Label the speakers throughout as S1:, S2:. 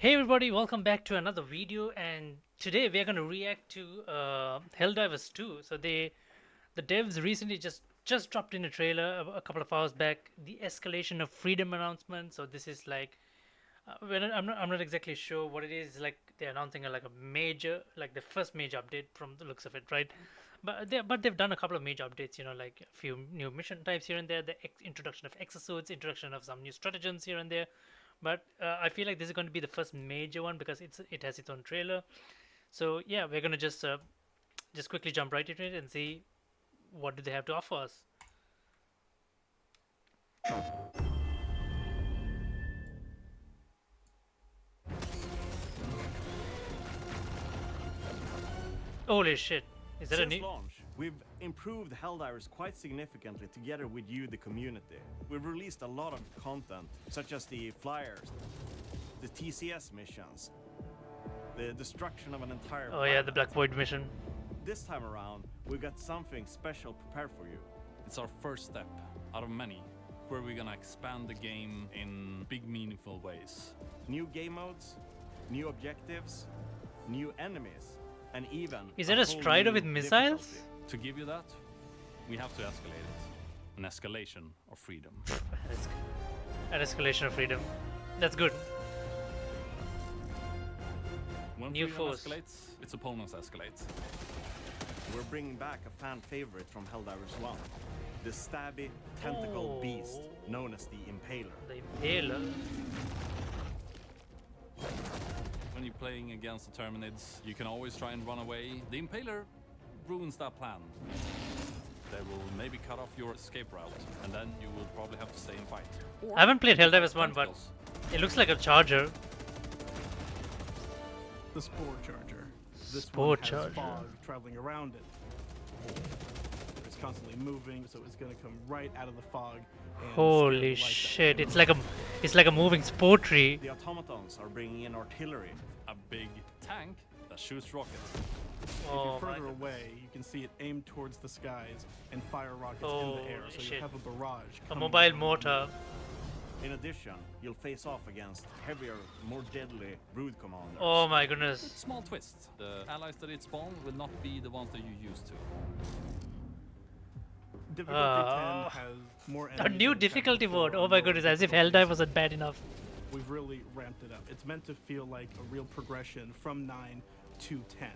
S1: Hey everybody, welcome back to another video, and today we are going to react to Helldivers 2. The devs recently just dropped in a trailer a couple of hours back, the Escalation of Freedom announcement. So this is like, I'm not exactly sure what it is. Like they're announcing like a major, like the first major update from the looks of it, right? But they've done a couple of major updates, like a few new mission types here and there, the introduction of exosuits, introduction of some new stratagems here and there. But I feel like this is going to be the first major one because it has its own trailer. So yeah, we're gonna just quickly jump right into it and see what do they have to offer us. Holy shit! Is that a
S2: Since
S1: new?
S2: launch, we've improved Helldivers quite significantly together with you, the community. We've released a lot of content, such as the flyers, the TCS missions, the destruction of an entire
S1: Oh yeah, the
S2: planet.
S1: Black Void mission.
S2: This time around, we've got something special prepared for you.
S3: It's our first step out of many, where we're gonna expand the game in big, meaningful ways.
S2: New game modes, new objectives, new enemies, and even
S1: Is there a
S2: whole
S1: Strider
S2: new
S1: with missiles?
S2: difficulty.
S3: To give you that, we have to escalate it. An escalation of freedom.
S1: An Escalation of Freedom. That's good.
S3: When
S1: New
S3: freedom
S1: force.
S3: escalates, its opponents escalate.
S2: We're bringing back a fan favorite from Helldivers 1, the stabby, tentacle beast known as the Impaler.
S1: The Impaler.
S3: When you're playing against the Terminids, you can always try and run away. The Impaler ruins that plan. They will maybe cut off your escape route, and then you will probably have to stay and fight. Or
S1: I haven't played Helldivers 1, but
S3: tentacles.
S1: it looks like a charger.
S4: The Spore Charger. This
S1: Spore
S4: one has
S1: Charger.
S4: fog traveling around it. It's constantly moving, so it's going to come right out of the fog. And scare the
S1: Holy
S4: life out of
S1: shit!
S4: you.
S1: It's like a moving spore tree.
S2: The automatons are bringing in artillery.
S3: A big tank that shoots rockets.
S4: If
S1: Oh
S4: you're
S1: my
S4: further
S1: god.
S4: away, you can see it aim towards the skies and fire rockets in the air.
S1: Holy
S4: So
S1: shit.
S4: you have a barrage.
S1: A
S4: coming
S1: mobile
S4: from
S1: mortar.
S2: In addition, you'll face off against heavier, more deadly brood commanders.
S1: Oh my goodness.
S3: Small twist. The allies that it spawn will not be the ones that you used to.
S4: Difficulty 10
S1: Ah.
S4: has more
S1: A
S4: enemies
S1: new
S4: than it's had
S1: difficulty
S4: before
S1: mode. Oh
S4: and
S1: my
S4: lower
S1: goodness, as if
S4: difficulties.
S1: Helldive wasn't bad enough.
S4: We've really ramped it up. It's meant to feel like a real progression from 9 to 10.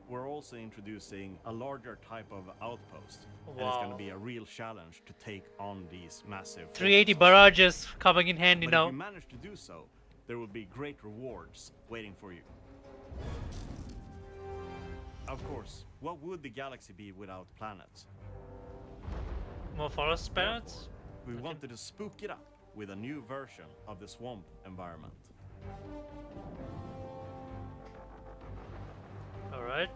S2: We're also introducing a larger type of outpost. And it's going
S1: Wow.
S2: to be a real challenge to take on these massive
S1: 380
S2: fortresses.
S1: barrages coming in handy
S2: But
S1: now.
S2: if you manage to do so, there will be great rewards waiting for you. Of course, what would the galaxy be without planets?
S1: More forest spirits?
S2: We wanted to spook it up with a new version of the swamp environment.
S1: Alright.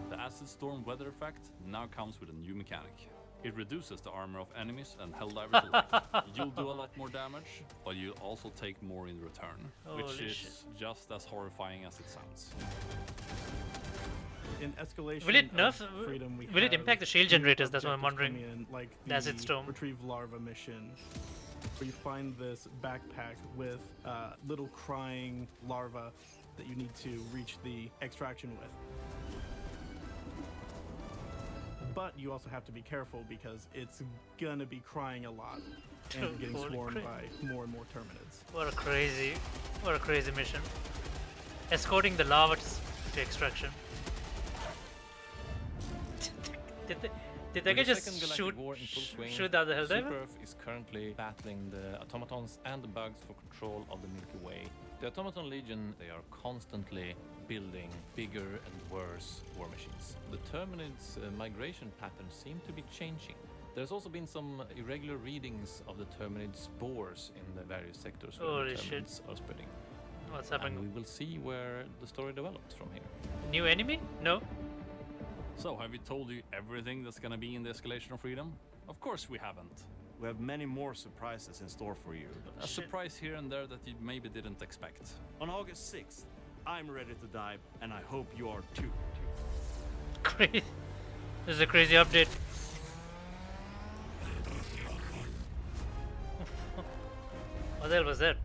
S3: The acid storm weather effect now comes with a new mechanic. It reduces the armor of enemies and Helldivers alike. You'll do a lot more damage, but you'll also take more in return, which
S1: Holy
S3: is
S1: shit.
S3: just as horrifying as it sounds.
S4: In Escalation
S1: Will it nerf?
S4: of Freedom, we
S1: Will it
S4: have
S1: impact the shield
S4: new
S1: generators? That's what I'm
S4: objectives
S1: wondering.
S4: coming in, like
S1: The acid storm.
S4: Retrieve larva mission, where you find this backpack with little crying larvae that you need to reach the extraction with. But you also have to be careful because it's gonna be crying a lot and you're getting
S1: Holy
S4: swarmed
S1: crap.
S4: by more and more terminids.
S1: What a crazy mission. Escorting the lava to extraction. Did they
S5: With the
S1: just
S5: Second Galactic
S1: shoot
S5: War in full swing,
S1: shoot the other Helldiver?
S5: Super-Earth is currently battling the automatons and the bugs for control of the Milky Way. The Automaton Legion, they are constantly building bigger and worse war machines. The Terminids' migration patterns seem to be changing. There's also been some irregular readings of the Terminid spores in the various sectors where
S1: Holy
S5: the
S1: shit.
S5: Terminids are spreading.
S1: What's
S5: And
S1: happening?
S5: we will see where the story develops from here.
S1: New enemy? No.
S3: So, have we told you everything that's gonna be in the Escalation of Freedom? Of course we haven't.
S2: We have many more surprises in store for you.
S3: A
S1: Shit.
S3: surprise here and there that you maybe didn't expect.
S2: On August 6th, I'm ready to dive, and I hope you are too.
S1: Crazy. This is a crazy update. What the hell was that?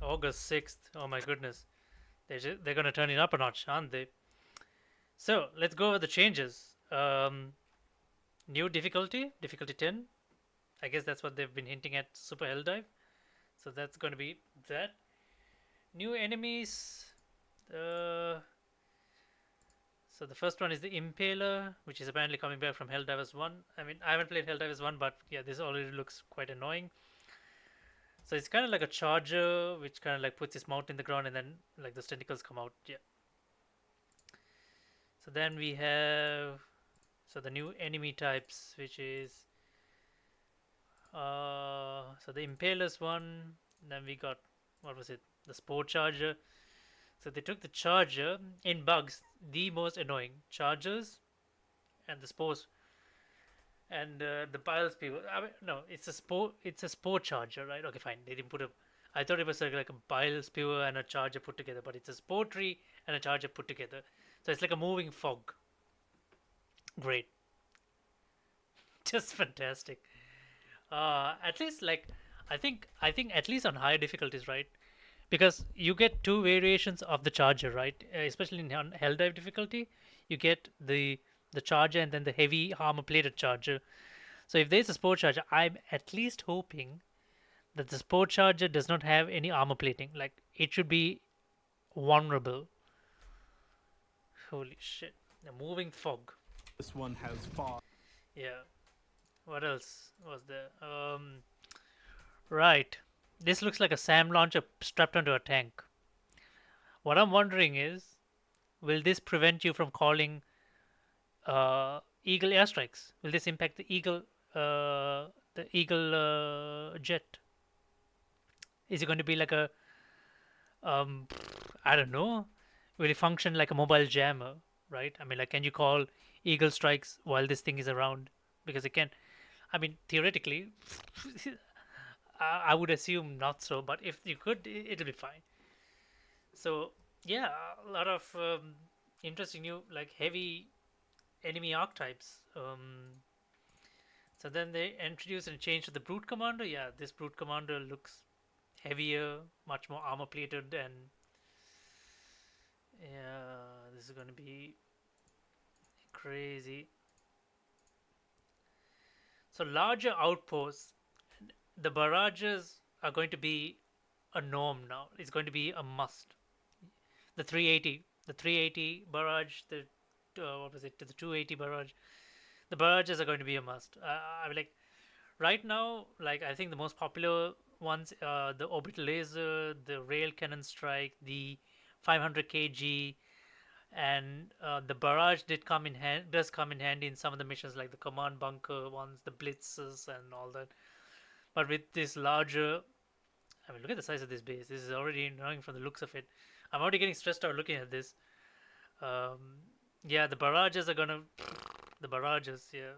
S1: August 6th. Oh my goodness. They're gonna turn it up a notch, aren't they? So let's go over the changes. New difficulty, difficulty 10. I guess that's what they've been hinting at. Super Helldive. So that's going to be that. New enemies. Uh, so the first one is the Impaler, which is apparently coming back from Helldivers 1. I mean, I haven't played Helldivers 1, but yeah, this already looks quite annoying. So it's kind of like a charger, which kind of like puts its mount in the ground and then like the tentacles come out. Yeah. So then we have the new enemy types, which is so the Impalers one. Then we got, what was it? The Spore Charger. So they took the Charger in bugs, the most annoying Chargers, and the Spores and the Bile Spear. I mean, no, it's a Spore Charger, right? Okay, fine. They didn't put a. I thought it was like a Bile Spear and a Charger put together, but it's a Spore Tree and a Charger put together. So it's like a moving fog. Great. Just fantastic. At least like I think at least on higher difficulties, right? Because you get two variations of the charger, right? Especially in Helldive difficulty, you get the charger and then the heavy armor plated charger. So if there's a sport charger, I'm at least hoping that the sport charger does not have any armor plating. Like it should be vulnerable. Holy shit! The moving fog.
S4: This one has fog.
S1: Yeah. What else was there? Right. This looks like a SAM launcher strapped onto a tank. What I'm wondering is, will this prevent you from calling Eagle airstrikes? Will this impact the Eagle jet? Is it going to be like a, um, I don't know, will it function like a mobile jammer, right? I mean, like, can you call Eagle strikes while this thing is around? Because it can. I mean, theoretically, I would assume not so, but if you could, it'll be fine. So yeah, a lot of interesting new like heavy enemy archetypes. So then they introduced and changed to the brute commander. Yeah, this brute commander looks heavier, much more armor plated, and yeah, this is going to be crazy. So larger outposts, the barrages are going to be a norm now. It's going to be a must. The 380 barrage, the what was it? The 280 barrage. The barrages are going to be a must. I mean, like right now, like I think the most popular ones are the orbital laser, the rail cannon strike, the 500 kg, and the barrage does come in handy in some of the missions like the command bunker ones, the blitzes, and all that. But with this larger, I mean, look at the size of this base. This is already annoying from the looks of it. I'm already getting stressed out looking at this. Um, yeah, the barrages are gonna. The barrages, yeah.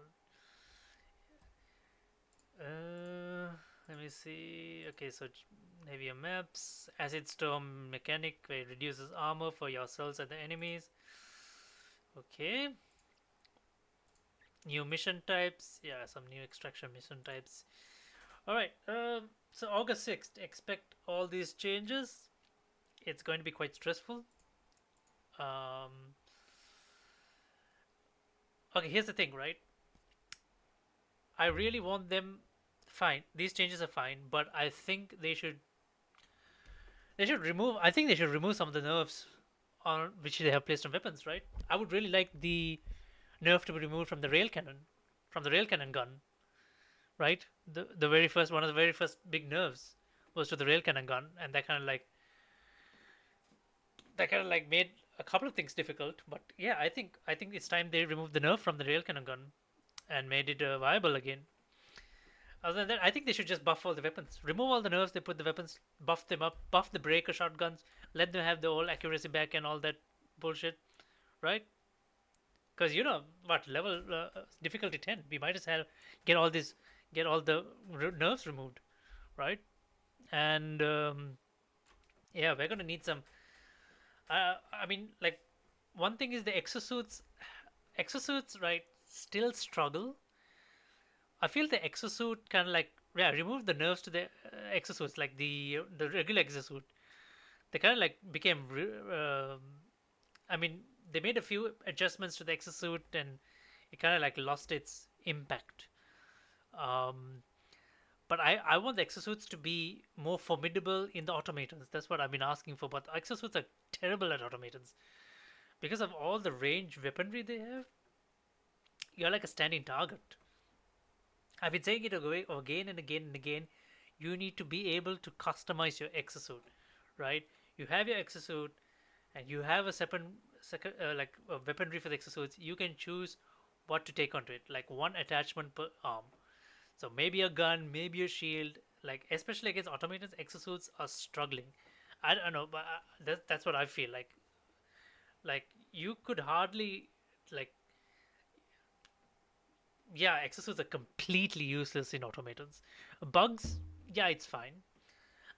S1: Let me see. Okay, so heavier maps, acid storm mechanic where it reduces armor for yourselves and the enemies. Okay. New mission types. Yeah, some new extraction mission types. All right. So August 6th, expect all these changes. It's going to be quite stressful. Um, okay, here's the thing, right? I really want them. Fine, these changes are fine, but I think they should remove. I think they should remove some of the nerfs on which they have placed on weapons, right? I would really like the nerf to be removed from the rail cannon gun, right? The very first one of the very first big nerfs was to the rail cannon gun, and that kind of like made a couple of things difficult. But yeah, I think it's time they removed the nerf from the rail cannon gun and made it viable again. Other than that, I think they should just buff all the weapons. Remove all the nerfs, they put the weapons, buff them up, buff the breaker shotguns, let them have the whole accuracy back and all that bullshit, right? Because you know what, level difficulty 10, we might as well get all the nerfs removed, right? And yeah, we're gonna need some. I mean, like one thing is the exosuits. Exosuits, right? Still struggle. I feel the exosuit kind of like, yeah, remove the nerves to the exosuits, like the regular exosuit. they kind of like became. I mean, they made a few adjustments to the exosuit, and it kind of like lost its impact. Um, but I want the exosuits to be more formidable in the automatons. That's what I've been asking for. But the exosuits are terrible at automatons because of all the range weaponry they have. You're like a standing target. I've been saying it again and again and again. You need to be able to customize your exosuit, right? You have your exosuit, and you have a like a weaponry for the exosuits. You can choose what to take onto it, like one attachment per arm. So maybe a gun, maybe a shield. Like especially against automatons, exosuits are struggling. I don't know, but that's what I feel like. Like you could hardly like yeah, exosuits are completely useless in automatons. Bugs, yeah, it's fine.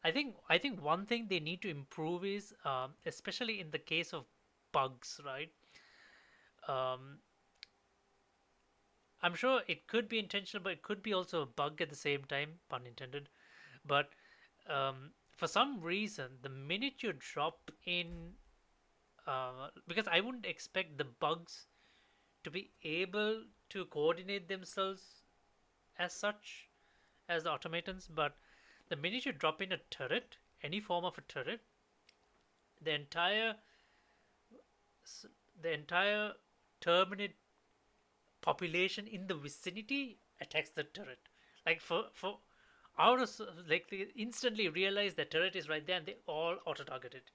S1: I think one thing they need to improve is, especially in the case of bugs, right? Um, I'm sure it could be intentional, but it could be also a bug at the same time, pun intended. But for some reason, the minute you drop in, because I wouldn't expect the bugs to be able to coordinate themselves as such as the automatons, but the minute you drop in a turret, any form of a turret, the entire the entire terminate population in the vicinity attacks the turret. Like for out of like they instantly realize the turret is right there and they all auto target it.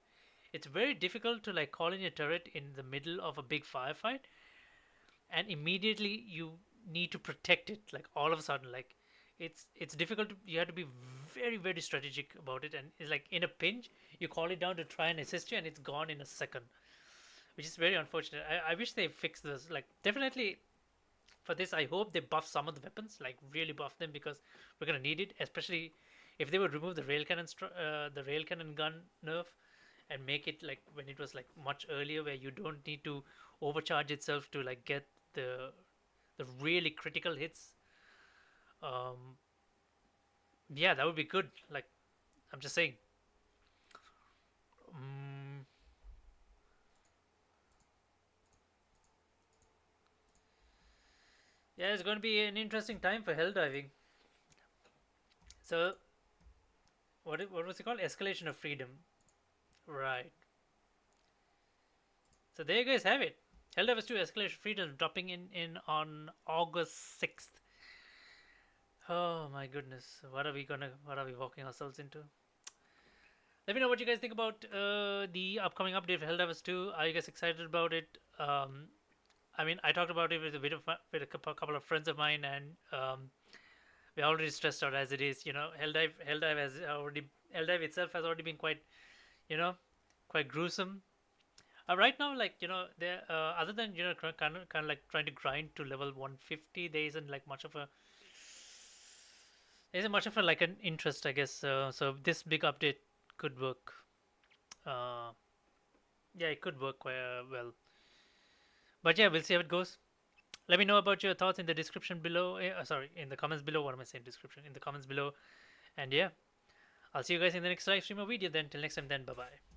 S1: It's very difficult to like call in a turret in the middle of a big firefight and immediately you need to protect it like all of a sudden like it's difficult to, you have to be very strategic about it and it's like in a pinch you call it down to try and assist you and it's gone in a second, which is very unfortunate. I wish they fixed this. Like definitely for this I hope they buff some of the weapons, like really buff them because we're gonna need it, especially if they would remove the the rail cannon gun nerf and make it like when it was like much earlier where you don't need to overcharge itself to like get the really critical hits. um yeah, that would be good. Like I'm just saying. mm, yeah, it's going to be an interesting time for hell diving. So what was it called, escalation of freedom, right? So there you guys have it. Helldivers 2 escalation freedom dropping in on August 6th. Oh my goodness, what are we walking ourselves into? Let me know what you guys think about the upcoming update for Helldivers 2. Are you guys excited about it? I mean, I talked about it with a bit of with a couple of friends of mine, and we're already stressed out as it is. You know, Helldive itself has already been quite, you know, quite gruesome. Right now, like there other than kind of like trying to grind to level 150, there isn't much of a like an interest, I guess. So this big update could work. Uh, yeah, it could work quite well. But yeah, we'll see how it goes. Let me know about your thoughts in the description below. Sorry, in the comments below. What am I saying? Description in the comments below. And yeah, I'll see you guys in the next live stream or video. Then till next time. Then bye bye.